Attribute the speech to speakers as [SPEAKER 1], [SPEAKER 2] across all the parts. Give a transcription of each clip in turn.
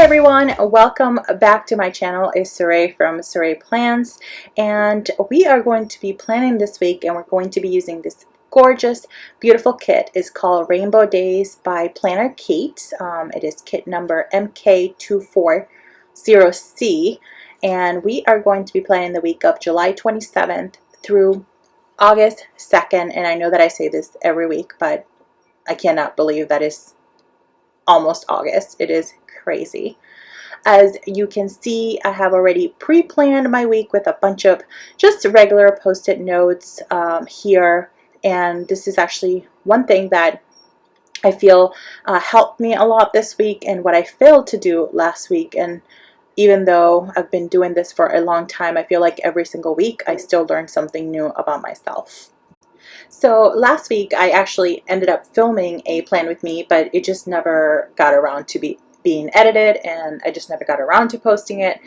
[SPEAKER 1] everyone, welcome back to my channel. It's Saray from Saray Plans, and we are going to be planning this week, and we're going to be using this gorgeous, beautiful kit. It's called Rainbow Days by Planner Kate. It is kit number MK240C, and we are going to be planning the week of July 27th through August 2nd, and I know that I say this every week, but I cannot believe that it's almost August. It is crazy. As you can see, I have already pre-planned my week with a bunch of just regular post-it notes here, and this is actually one thing that I feel helped me a lot this week and what I failed to do last week. And even though I've been doing this for a long time, I feel like every single week I still learn something new about myself. So last week I actually ended up filming a plan with me, but it just never got around to being edited, and I just never got around to posting it.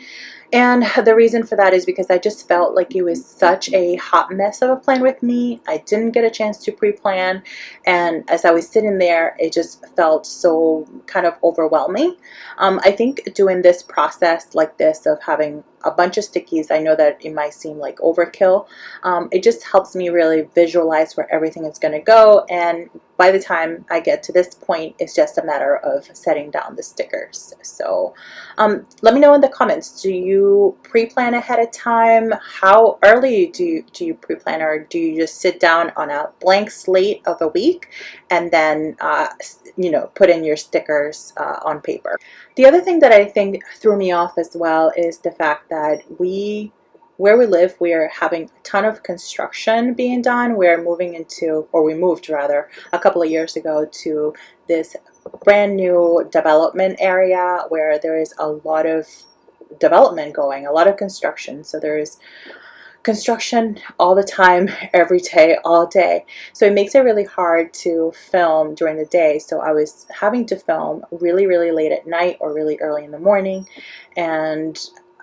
[SPEAKER 1] And the reason for that is because I just felt like it was such a hot mess of a plan with me. I didn't get a chance to pre-plan, and as I was sitting there, it just felt so kind of overwhelming. I think doing this process like this of having a bunch of stickies, I know that it might seem like overkill. It just helps me really visualize where everything is going to go, and by the time I get to this point, it's just a matter of setting down the stickers. So let me know in the comments, do you pre-plan ahead of time? How early do you pre-plan, or do you just sit down on a blank slate of a week and then put in your stickers on paper? The other thing that I think threw me off as well is the fact that where we live, we are having a ton of construction being done. We're moving into, or we moved rather, a couple of years ago to this brand new development area where there is a lot of development going, a lot of construction. So there is construction all the time, every day, all day. So it makes it really hard to film during the day. So I was having to film really, really late at night or really early in the morning. And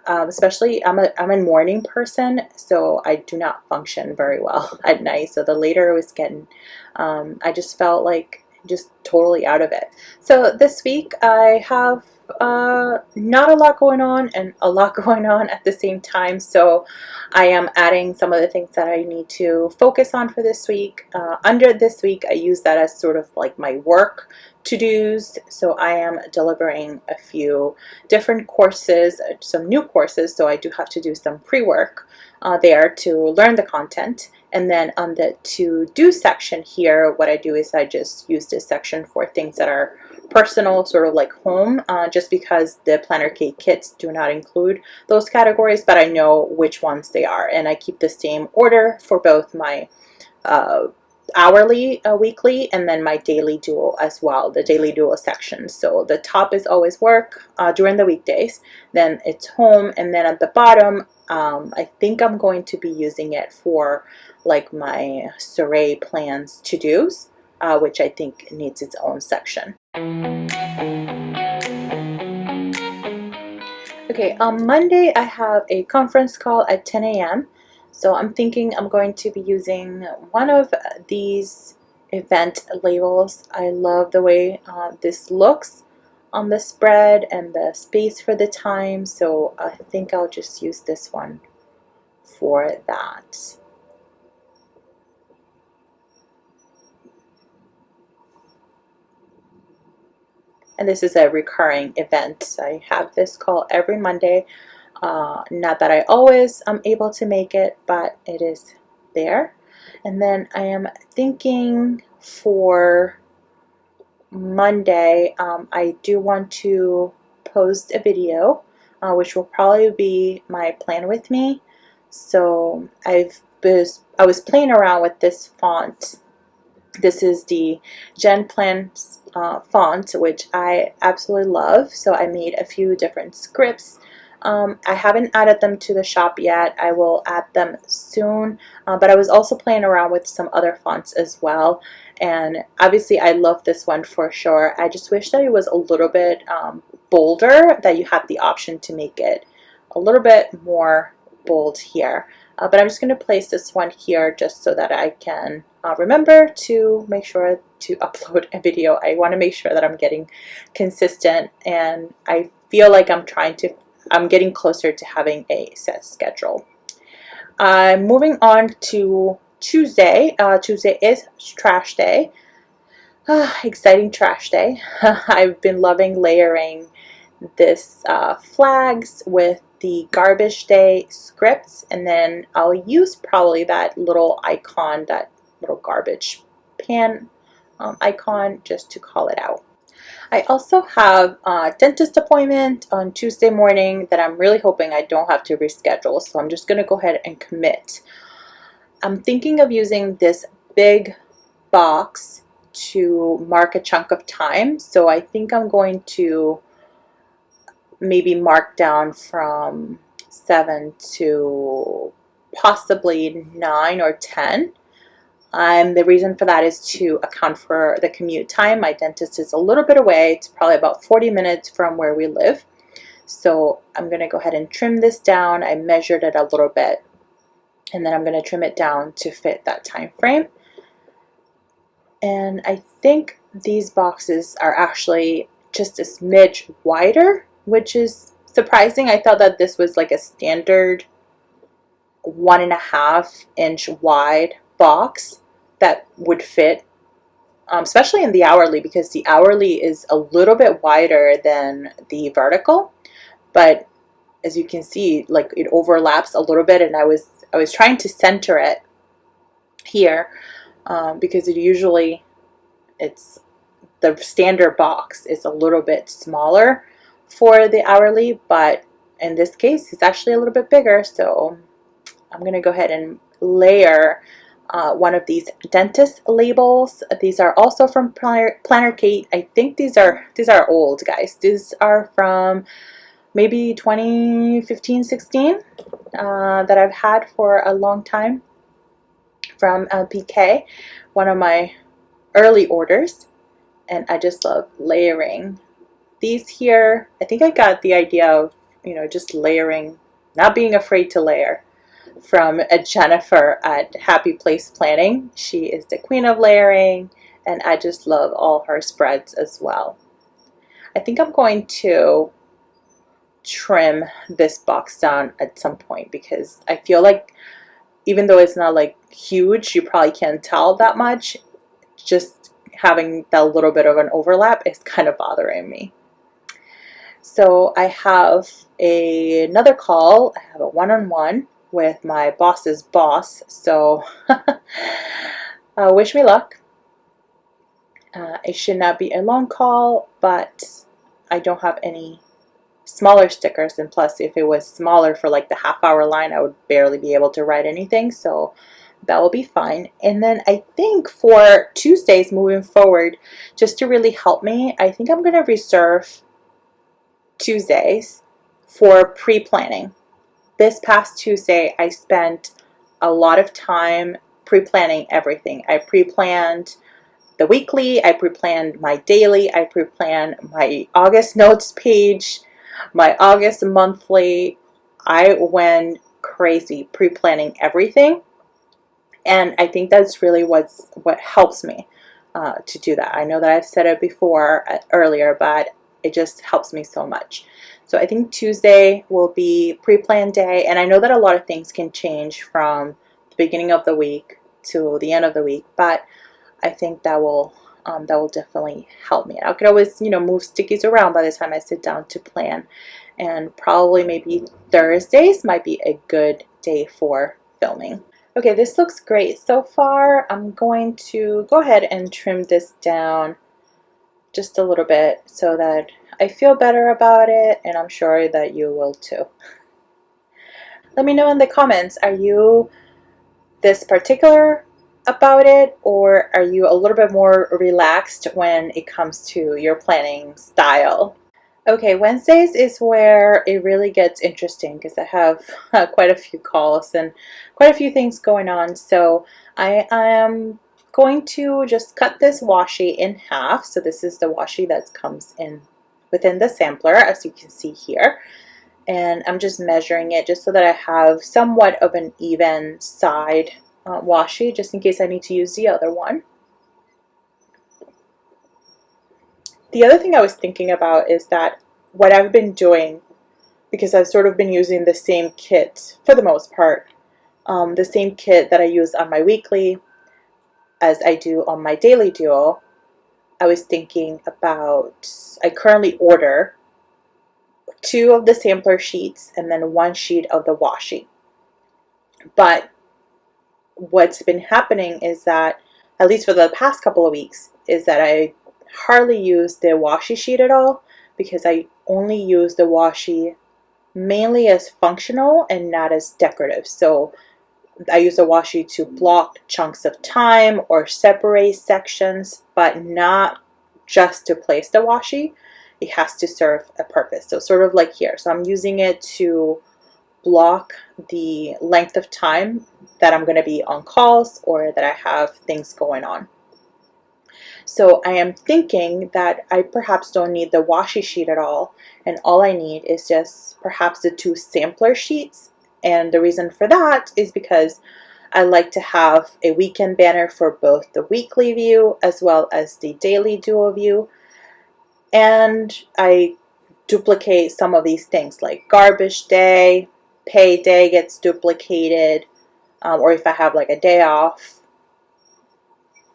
[SPEAKER 1] especially I'm a morning person, so I do not function very well at night. So the later it was getting, I just felt like just totally out of it. So this week I have not a lot going on and a lot going on at the same time, so I am adding some of the things that I need to focus on for this week. Under this week, I use that as sort of like my work to-dos. So I am delivering a few different courses, some new courses, so I do have to do some pre-work there to learn the content. And then on the to-do section here, what I do is I just use this section for things that are personal, sort of like home, just because the Planner Kate kits do not include those categories, but I know which ones they are, and I keep the same order for both my hourly, weekly, and then my daily dual as well, the daily dual section. So the top is always work during the weekdays, then it's home, and then at the bottom I think I'm going to be using it for like my Saray Plans to-dos, which I think needs its own section. Okay, on Monday I have a conference call at 10 a.m. So I'm thinking I'm going to be using one of these event labels. I love the way this looks on the spread and the space for the time, so I think I'll just use this one for that. And this is a recurring event. I have this call every Monday. Not that I always am able to make it, but it is there. And then I am thinking for Monday, I do want to post a video, which will probably be my plan with me. So I was playing around with this font. This is the Gen Plans font, which I absolutely love. So I made a few different scripts. I haven't added them to the shop yet. I will add them soon, but I was also playing around with some other fonts as well, and obviously I love this one for sure. I just wish that it was a little bit bolder, that you have the option to make it a little bit more bold here. But I'm just going to place this one here just so that I can remember to make sure to upload a video. I want to make sure that I'm getting consistent, and I feel like I'm getting closer to having a set schedule. Moving on to Tuesday. Tuesday is trash day. Exciting trash day. I've been loving layering this flags with the garbage day scripts, and then I'll use probably that little icon, that little garbage pan icon, just to call it out. I also have a dentist appointment on Tuesday morning that I'm really hoping I don't have to reschedule, so I'm just going to go ahead and commit. I'm thinking of using this big box to mark a chunk of time, so I think I'm going to maybe mark down from 7 to possibly 9 or 10. The reason for that is to account for the commute time. My dentist is a little bit away. It's probably about 40 minutes from where we live. So I'm going to go ahead and trim this down. I measured it a little bit, and then I'm going to trim it down to fit that time frame. And I think these boxes are actually just a smidge wider, which is surprising. I thought that this was like a standard 1.5-inch wide box that would fit, especially in the hourly, because the hourly is a little bit wider than the vertical. But as you can see, like, it overlaps a little bit, and I was trying to center it here because it's the standard box is a little bit smaller for the hourly, but in this case it's actually a little bit bigger. So I'm going to go ahead and layer one of these dentist labels. These are also from Planner Kate. I think these are old, guys. These are from maybe 2015, 16 that I've had for a long time from LPK, one of my early orders. And I just love layering these here. I think I got the idea of, just layering, not being afraid to layer, from Jennifer at Happy Place Planning. She is the queen of layering, and I just love all her spreads as well. I think I'm going to trim this box down at some point, because I feel like even though it's not like huge, you probably can't tell that much, just having that little bit of an overlap is kind of bothering me. So I have another call. I have a one-on-one with my boss's boss, so wish me luck. It should not be a long call, but I don't have any smaller stickers, and plus if it was smaller for like the half-hour line, I would barely be able to write anything, so that will be fine. And then I think for Tuesdays moving forward, just to really help me, I think I'm going to reserve Tuesdays for pre-planning. This past Tuesday, I spent a lot of time pre-planning everything. I pre-planned the weekly, I pre-planned my daily, I pre-planned my August notes page, my August monthly. I went crazy pre-planning everything, and I think that's really what helps me to do that. I know that I've said it before earlier, but it just helps me so much. So I think Tuesday will be pre-planned day, and I know that a lot of things can change from the beginning of the week to the end of the week, but I think that will definitely help me. I could always, move stickies around by the time I sit down to plan, and probably maybe Thursdays might be a good day for filming. Okay, this looks great so far. I'm going to go ahead and trim this down just a little bit so that I feel better about it, and I'm sure that you will too. Let me know in the comments, are you this particular about it, or are you a little bit more relaxed when it comes to your planning style? Okay, Wednesdays is where it really gets interesting, because I have quite a few calls and quite a few things going on. So I am going to just cut this washi in half. So this is the washi that comes in within the sampler, as you can see here. And I'm just measuring it just so that I have somewhat of an even side washi, just in case I need to use the other one. The other thing I was thinking about is that what I've been doing, because I've sort of been using the same kit for the most part, the same kit that I use on my weekly as I do on my daily duo, I was thinking about, I currently order 2 of the sampler sheets and then 1 sheet of the washi. But what's been happening is that, at least for the past couple of weeks, is that I hardly use the washi sheet at all, because I only use the washi mainly as functional and not as decorative. So I use the washi to block chunks of time or separate sections, but not just to place the washi. It has to serve a purpose. So sort of like here. So I'm using it to block the length of time that I'm going to be on calls or that I have things going on. So I am thinking that I perhaps don't need the washi sheet at all, and all I need is just perhaps the 2 sampler sheets. And the reason for that is because I like to have a weekend banner for both the weekly view as well as the daily duo view. And I duplicate some of these things, like garbage day, pay day gets duplicated, or if I have like a day off,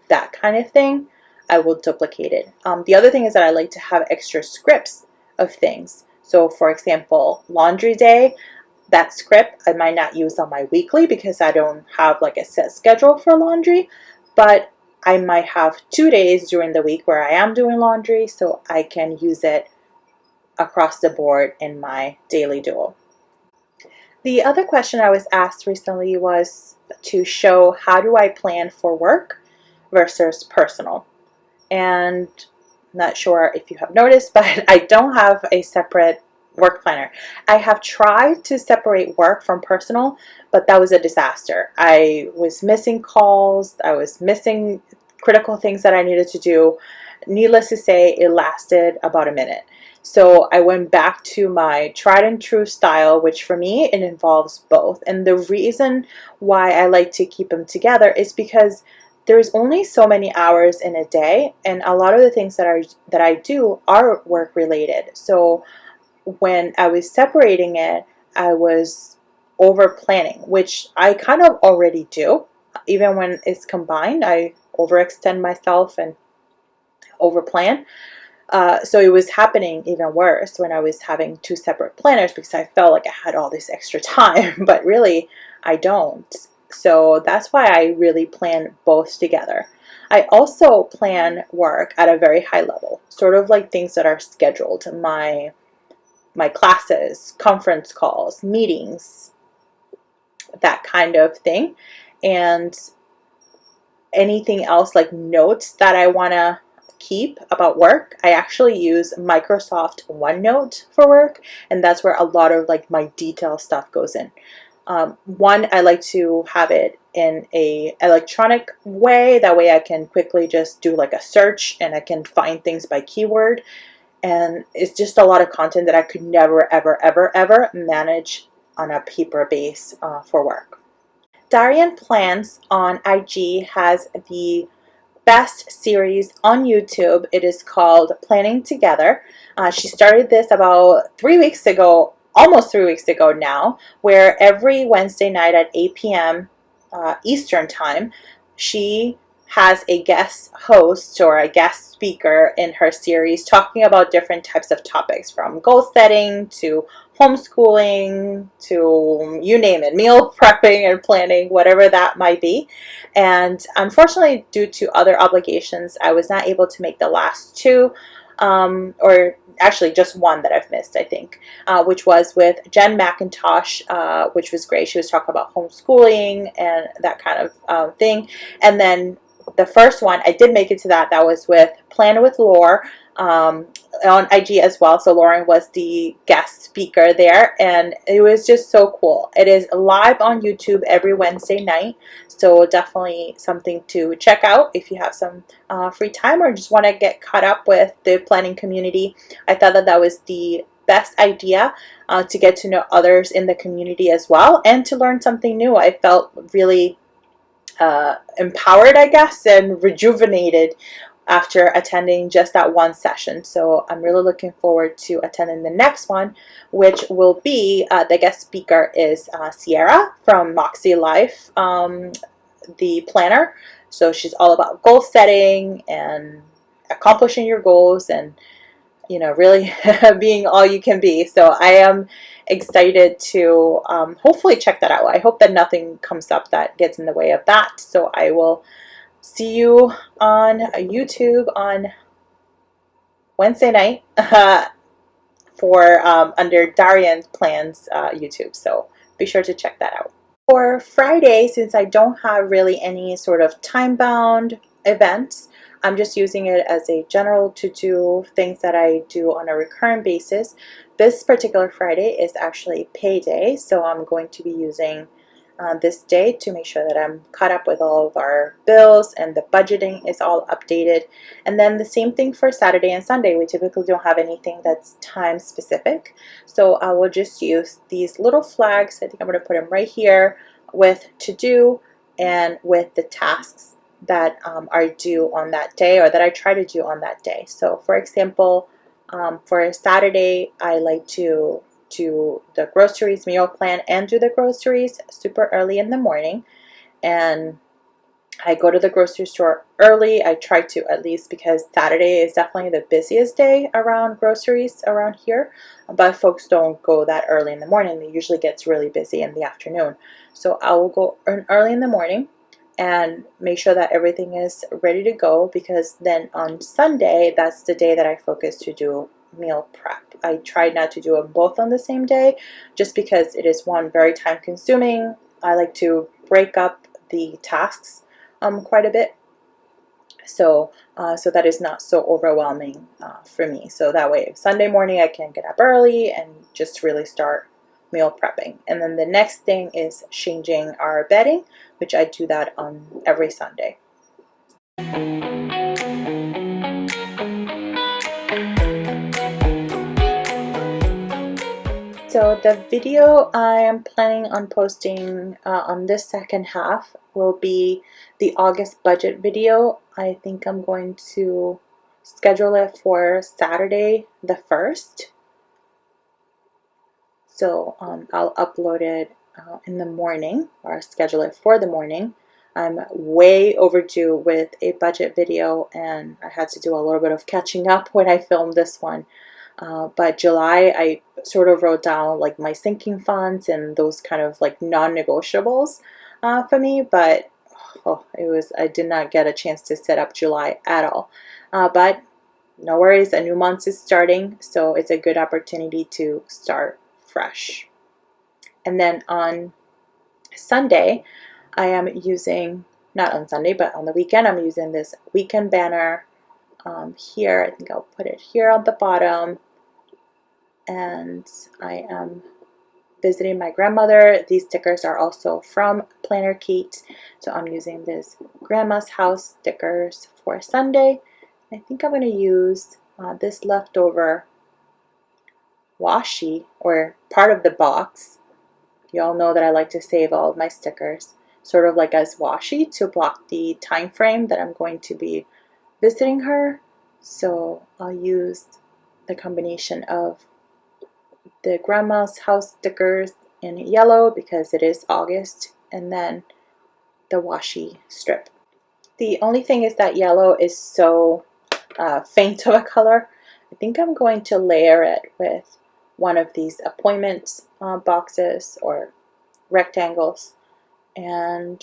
[SPEAKER 1] that kind of thing, I will duplicate it. The other thing is that I like to have extra scripts of things. So for example, laundry day, that script I might not use on my weekly because I don't have like a set schedule for laundry, but I might have 2 days during the week where I am doing laundry, so I can use it across the board in my daily duo. The other question I was asked recently was to show how do I plan for work versus personal. And I'm not sure if you have noticed, but I don't have a separate work planner. I have tried to separate work from personal, but that was a disaster. I was missing calls. I was missing critical things that I needed to do. Needless to say, it lasted about a minute. So I went back to my tried and true style, which for me, it involves both. And the reason why I like to keep them together is because there's only so many hours in a day, and a lot of the things that I do are work related. So when I was separating it, I was over planning, which I kind of already do. Even when it's combined, I overextend myself and over plan. So it was happening even worse when I was having 2 separate planners, because I felt like I had all this extra time, but really I don't. So that's why I really plan both together. I also plan work at a very high level, sort of like things that are scheduled, my classes, conference calls, meetings, that kind of thing. And anything else like notes that I want to keep about work, I actually use Microsoft OneNote for work, and that's where a lot of like my detail stuff goes in. One, I like to have it in a electronic way. That way I can quickly just do like a search and I can find things by keyword. And it's just a lot of content that I could never, ever, ever, ever manage on a paper base for work. Darian Plans on IG has the best series on YouTube. It is called Planning Together. She started this about 3 weeks ago, almost 3 weeks ago now, where every Wednesday night at 8 p.m. Eastern Time, she has a guest host or a guest speaker in her series talking about different types of topics, from goal setting to homeschooling to you name it, meal prepping and planning, whatever that might be. And unfortunately, due to other obligations, I was not able to make the last 2, or actually just one that I've missed, I think, which was with Jen McIntosh, which was great. She was talking about homeschooling and that kind of thing. And then the first one, I did make it to that. That was with Plan with Lore on IG as well. So Lauren was the guest speaker there, and it was just so cool. It is live on YouTube every Wednesday night, so definitely something to check out if you have some free time or just want to get caught up with the planning community. I thought that that was the best idea to get to know others in the community as well, and to learn something new. I felt really empowered, I guess, and rejuvenated after attending just that one session. So I'm really looking forward to attending the next one, which will be, the guest speaker is Sierra from Moxie Life, the planner. So she's all about goal setting and accomplishing your goals and, you know, really being all you can be. So I am excited to hopefully check that out. I hope that nothing comes up that gets in the way of that. So I will see you on YouTube on Wednesday night for under Darian Plans YouTube. So be sure to check that out. For Friday, since I don't have really any sort of time-bound events, I'm just using it as a general to-do things that I do on a recurrent basis. This particular Friday is actually payday, so I'm going to be using this day to make sure that I'm caught up with all of our bills and the budgeting is all updated. And then the same thing for Saturday and Sunday. We typically don't have anything that's time specific, so I will just use these little flags. I think I'm going to put them right here with to do and with the tasks that are due on that day, or that I try to do on that day. So for example, for Saturday, I like to do the groceries meal plan and do the groceries super early in the morning. And I go to the grocery store early. I try to, at least, because Saturday is definitely the busiest day around groceries around here, but folks don't go that early in the morning. It usually gets really busy in the afternoon. So I will go early in the morning and make sure that everything is ready to go, because then on Sunday, that's the day that I focus to do meal prep. I try not to do them both on the same day, just because it is, one, very time consuming. I like to break up the tasks quite a bit, so that is not so overwhelming for me. So that way, Sunday morning I can get up early and just really start meal prepping. And then the next thing is changing our bedding, which I do that on every Sunday. So the video I am planning on posting on this second half will be the August budget video. I think I'm going to schedule it for Saturday the 1st. So I'll upload it in the morning, or schedule it for the morning. I'm way overdue with a budget video, and I had to do a little bit of catching up when I filmed this one. But July, I sort of wrote down like my sinking funds and those kind of like non-negotiables for me. But I did not get a chance to set up July at all. But no worries, a new month is starting, so it's a good opportunity to start fresh. And then on Sunday, I am using, not on Sunday, but on the weekend, I'm using this weekend banner here. I think I'll put it here on the bottom. And I am visiting my grandmother. These stickers are also from Planner Kate. So I'm using this Grandma's House stickers for Sunday. I think I'm going to use this leftover washi, or part of the box. You all know that I like to save all of my stickers sort of like as washi to block the time frame that I'm going to be visiting her. So I'll use the combination of the Grandma's House stickers in yellow because it is August, and then the washi strip. The only thing is that yellow is so faint of a color. I think I'm going to layer it with one of these appointment boxes or rectangles and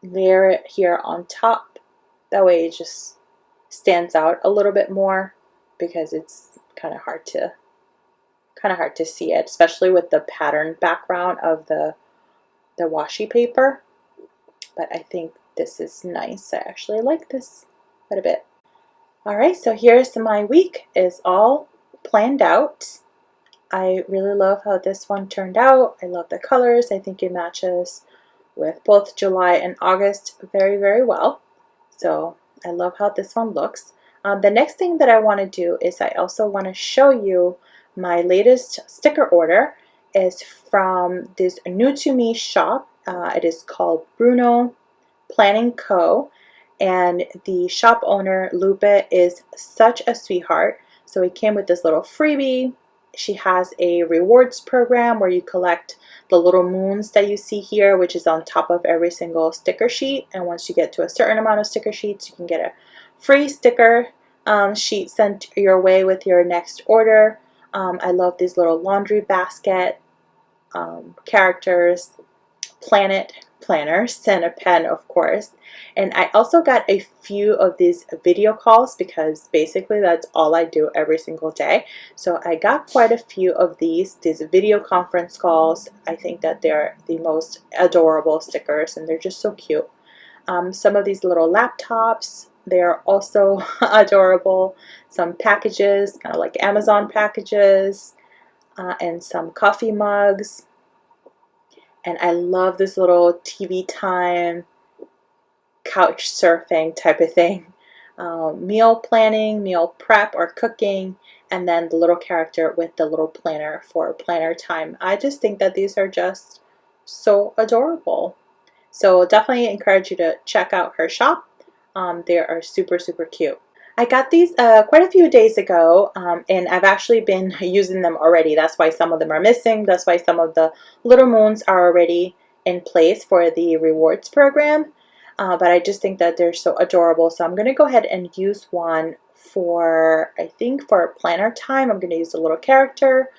[SPEAKER 1] layer it here on top. That way it just stands out a little bit more, because it's kind of hard to see it, especially with the pattern background of the washi paper. But I think this is nice. I actually like this quite a bit. Alright, so here's my week is all planned out. I really love how this one turned out. I love the colors. I think it matches with both July and August very, very well. So I love how this one looks. The next thing that I want to do is I also want to show you my latest sticker order. Is from this new to me shop. It is called BRUNO Planning Co. And the shop owner, Lupe, is such a sweetheart. So it came with this little freebie. She has a rewards program where you collect the little moons that you see here, which is on top of every single sticker sheet. And once you get to a certain amount of sticker sheets, you can get a free sticker sheet sent your way with your next order. I love these little laundry basket characters, planet planners, and a pen, of course. And I also got a few of these video calls because basically that's all I do every single day. So I got quite a few of these video conference calls. I think that they're the most adorable stickers and they're just so cute. Some of these little laptops, they're also adorable. Some packages, kind of like Amazon packages, and some coffee mugs. And I love this little TV time, couch surfing type of thing. Meal planning, meal prep or cooking, and then the little character with the little planner for planner time. I just think that these are just so adorable. So definitely encourage you to check out her shop. They are super, super cute. I got these quite a few days ago, and I've actually been using them already. That's why some of them are missing. That's why some of the little moons are already in place for the rewards program. But I just think that they're so adorable. So I'm going to go ahead and use one for, I think for planner time. I'm going to use the little character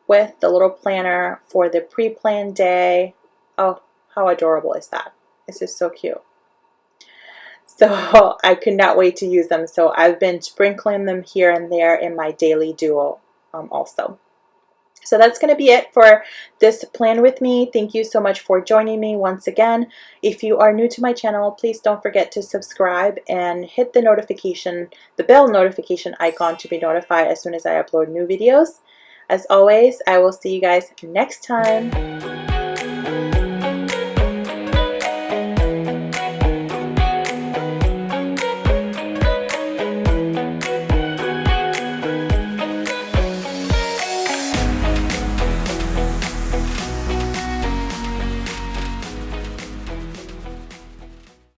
[SPEAKER 1] with the little planner for the pre-planned day. Oh, how adorable is that? This is so cute. So I could not wait to use them. So I've been sprinkling them here and there in my daily duo also. So that's going to be it for this plan with me. Thank you so much for joining me once again. If you are new to my channel, please don't forget to subscribe and hit the bell notification icon to be notified as soon as I upload new videos. As always, I will see you guys next time.